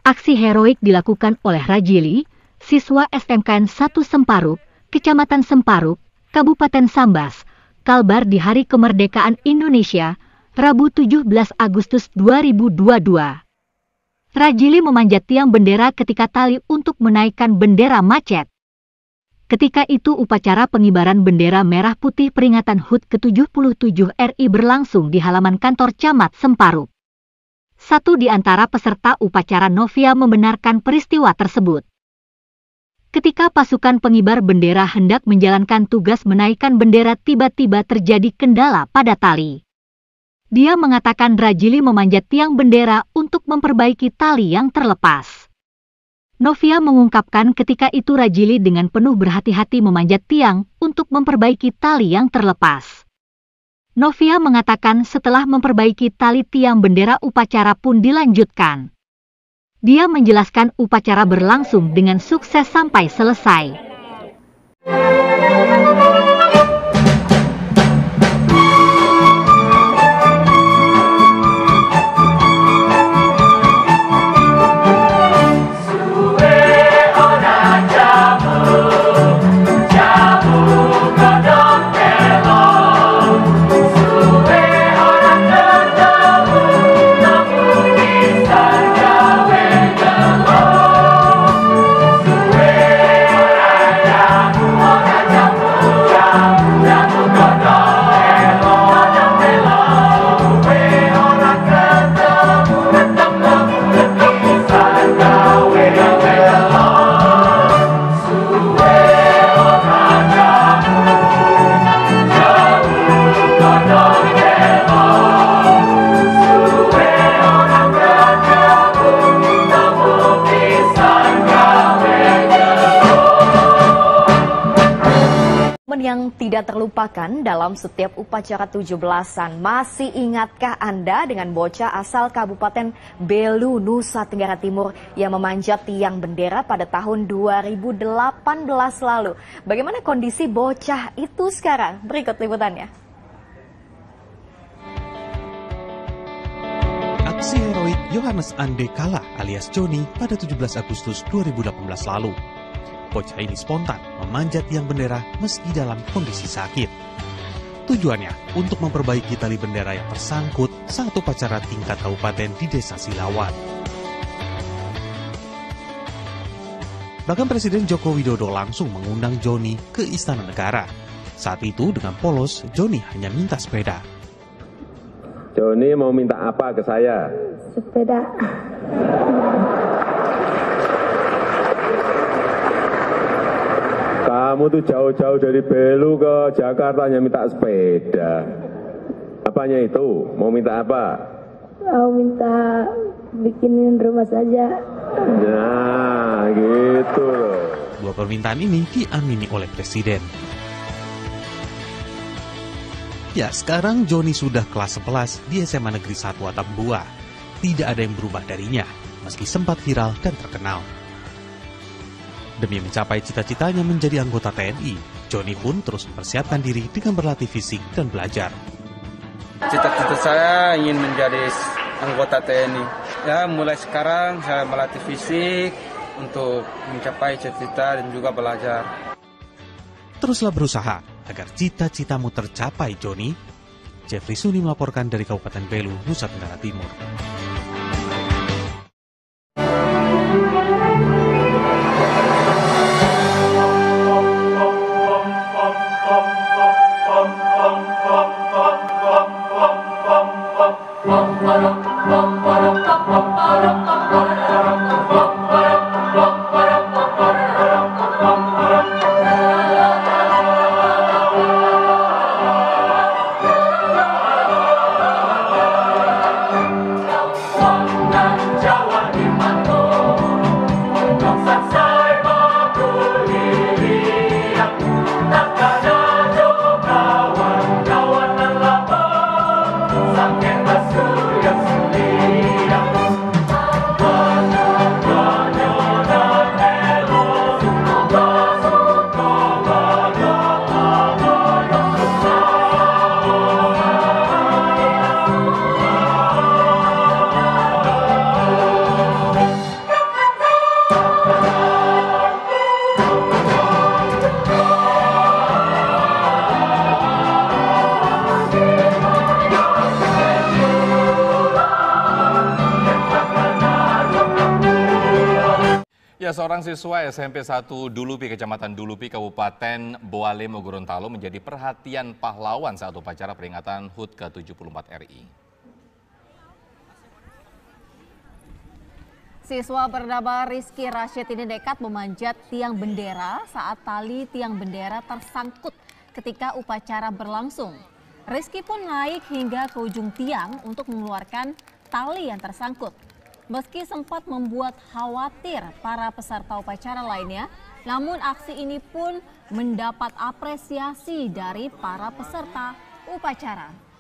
Aksi heroik dilakukan oleh Rajili, siswa SMKN 1 Semparuk, Kecamatan Semparuk, Kabupaten Sambas, Kalbar di Hari Kemerdekaan Indonesia, Rabu 17 Agustus 2022. Rajili memanjat tiang bendera ketika tali untuk menaikkan bendera macet. Ketika itu upacara pengibaran bendera merah putih peringatan HUT ke-77 RI berlangsung di halaman kantor Camat Semparuk. Satu di antara peserta upacara Novia membenarkan peristiwa tersebut. Ketika pasukan pengibar bendera hendak menjalankan tugas menaikkan bendera tiba-tiba terjadi kendala pada tali. Dia mengatakan Rajili memanjat tiang bendera untuk memperbaiki tali yang terlepas. Novia mengungkapkan ketika itu Rajili dengan penuh berhati-hati memanjat tiang untuk memperbaiki tali yang terlepas. Novia mengatakan setelah memperbaiki tali tiang bendera upacara pun dilanjutkan. Dia menjelaskan upacara berlangsung dengan sukses sampai selesai. Yang tidak terlupakan dalam setiap upacara 17-an. Masih ingatkah Anda dengan bocah asal Kabupaten Belu, Nusa Tenggara Timur yang memanjat tiang bendera pada tahun 2018 lalu? Bagaimana kondisi bocah itu sekarang? Berikut liputannya. Aksi heroik Yohanes Ande Kala alias Joni pada 17 Agustus 2018 lalu. Bocah ini spontan memanjat tiang bendera meski dalam kondisi sakit. Tujuannya untuk memperbaiki tali bendera yang tersangkut saat upacara tingkat kabupaten di Desa Silawan. Bahkan Presiden Joko Widodo langsung mengundang Joni ke Istana Negara. Saat itu dengan polos, Joni hanya minta sepeda. Joni mau minta apa ke saya? Sepeda. Kamu tuh jauh-jauh dari Belu ke Jakarta hanya minta sepeda. Apanya itu? Mau minta apa? Mau minta bikinin rumah saja. Nah, gitu loh. Dua permintaan ini diamini oleh Presiden. Ya, sekarang Joni sudah kelas 11 di SMA Negeri 1 Atambua. Tidak ada yang berubah darinya, meski sempat viral dan terkenal. Demi mencapai cita-citanya menjadi anggota TNI, Joni pun terus mempersiapkan diri dengan berlatih fisik dan belajar. Cita-cita saya ingin menjadi anggota TNI. Ya, mulai sekarang saya melatih fisik, untuk mencapai cita-cita dan juga belajar. Teruslah berusaha agar cita-citamu tercapai, Joni. Jeffrey Suni melaporkan dari Kabupaten Belu, Nusa Tenggara Timur. Ya, seorang siswa SMP 1 Dulupi, Kecamatan Dulupi, Kabupaten Boalemo, Gorontalo menjadi perhatian pahlawan saat upacara peringatan HUT ke-74 RI. Siswa bernama Rizky Rashid ini nekat memanjat tiang bendera saat tali tiang bendera tersangkut ketika upacara berlangsung. Rizky pun naik hingga ke ujung tiang untuk mengeluarkan tali yang tersangkut. Meski sempat membuat khawatir para peserta upacara lainnya, namun aksi ini pun mendapat apresiasi dari para peserta upacara.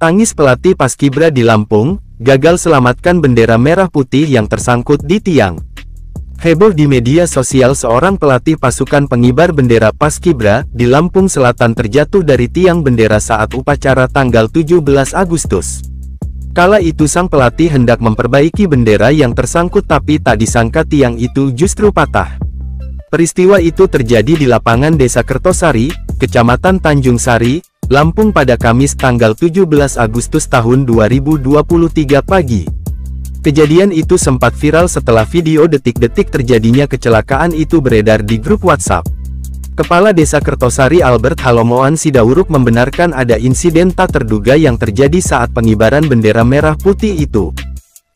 Tangis pelatih Paskibra di Lampung, gagal selamatkan bendera merah putih yang tersangkut di tiang. Heboh di media sosial seorang pelatih pasukan pengibar bendera Paskibra di Lampung Selatan terjatuh dari tiang bendera saat upacara tanggal 17 Agustus. Kala itu sang pelatih hendak memperbaiki bendera yang tersangkut tapi tak disangka tiang itu justru patah. Peristiwa itu terjadi di lapangan Desa Kertosari, Kecamatan Tanjung Sari, Lampung pada Kamis tanggal 17 Agustus tahun 2023 pagi. Kejadian itu sempat viral setelah video detik-detik terjadinya kecelakaan itu beredar di grup WhatsApp. Kepala Desa Kertosari Albert Halomoan Sidauruk membenarkan ada insiden tak terduga yang terjadi saat pengibaran bendera merah putih itu.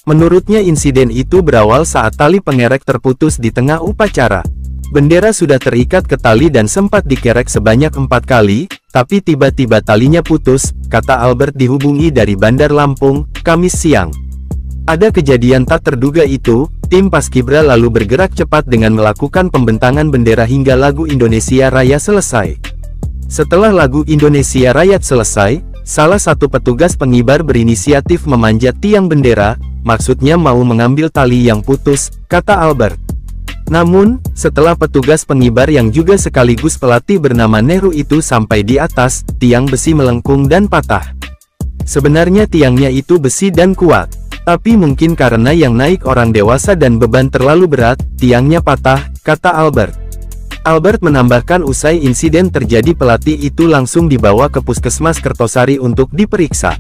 Menurutnya insiden itu berawal saat tali pengerek terputus di tengah upacara. Bendera sudah terikat ke tali dan sempat dikerek sebanyak 4 kali, tapi tiba-tiba talinya putus, kata Albert dihubungi dari Bandar Lampung, Kamis siang. Ada kejadian tak terduga itu, tim Paskibra lalu bergerak cepat dengan melakukan pembentangan bendera hingga lagu Indonesia Raya selesai. Setelah lagu Indonesia Raya selesai, salah satu petugas pengibar berinisiatif memanjat tiang bendera, maksudnya mau mengambil tali yang putus, kata Albert. Namun, setelah petugas pengibar yang juga sekaligus pelatih bernama Nehru itu sampai di atas, tiang besi melengkung dan patah. Sebenarnya tiangnya itu besi dan kuat. Tapi mungkin karena yang naik orang dewasa dan beban terlalu berat, tiangnya patah, kata Albert. Albert menambahkan usai insiden terjadi pelatih itu langsung dibawa ke Puskesmas Kertosari untuk diperiksa.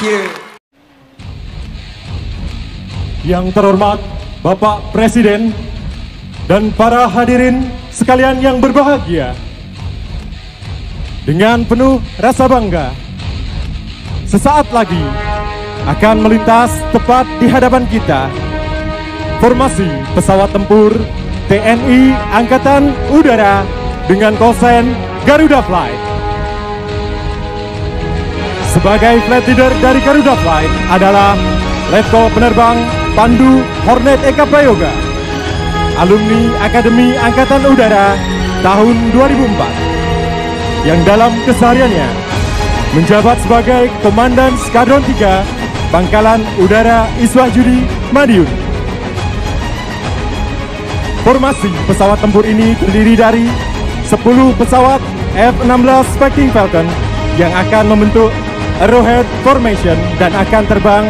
you. Yang terhormat Bapak Presiden dan para hadirin sekalian yang berbahagia, dengan penuh rasa bangga, sesaat lagi akan melintas tepat di hadapan kita formasi pesawat tempur TNI Angkatan Udara dengan callsign Garuda Flight. Sebagai flight leader dari Garuda Flight adalah Letkol Penerbang Pandu Hornet Eka Prayoga, alumni Akademi Angkatan Udara tahun 2004, yang dalam kesehariannya menjabat sebagai Komandan Skadron 3 Pangkalan Udara Iswah-Judi Madiun. Formasi pesawat tempur ini terdiri dari 10 pesawat F-16 Fighting Falcon yang akan membentuk Arrowhead Formation dan akan terbang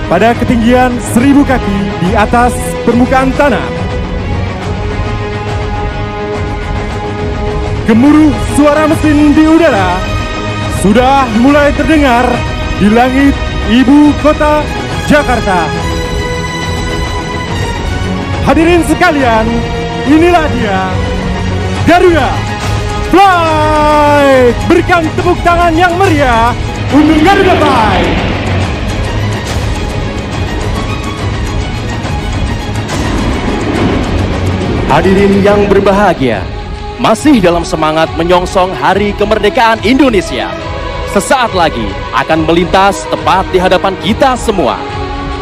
pada ketinggian 1000 kaki di atas permukaan tanah. Gemuruh suara mesin di udara sudah mulai terdengar di langit ibu kota Jakarta. Hadirin sekalian, inilah dia Garuda Flight. Berikan tepuk tangan yang meriah untuk Garuda Flight. Hadirin yang berbahagia, masih dalam semangat menyongsong Hari Kemerdekaan Indonesia, sesaat lagi akan melintas tepat di hadapan kita semua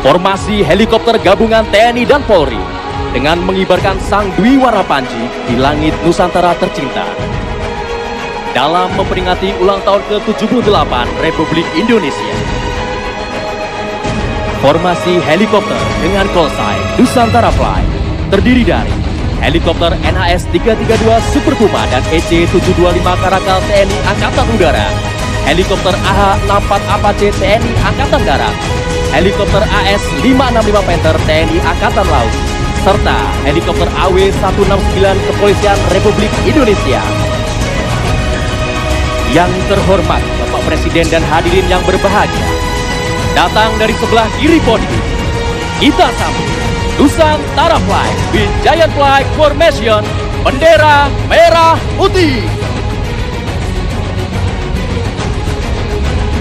formasi helikopter gabungan TNI dan Polri dengan mengibarkan sang Dwi Warna Panji di langit Nusantara tercinta dalam memperingati ulang tahun ke-78 Republik Indonesia. Formasi helikopter dengan callsign Nusantara Flight terdiri dari helikopter NHS-332 Super Puma dan EC-725 Karakal TNI Angkatan Udara, helikopter AH-64 Apache TNI Angkatan Darat, helikopter AS-565 Panther TNI Angkatan Laut, serta helikopter AW-169 Kepolisian Republik Indonesia. Yang terhormat Bapak Presiden dan hadirin yang berbahagia, datang dari sebelah kiri podium, kita sambut Nusantara Flight with Giant Flight Formation, bendera merah putih.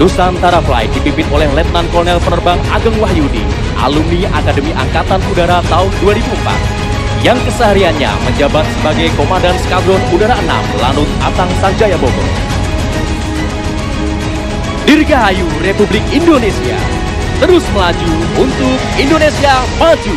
Nusantara Flight dipimpin oleh Letnan Kolonel Penerbang Ageng Wahyudi, alumni Akademi Angkatan Udara tahun 2004, yang kesehariannya menjabat sebagai Komandan Skadron Udara 6 Lanut Atang Sanjaya Bogor. Dirgahayu Republik Indonesia, terus melaju untuk Indonesia maju.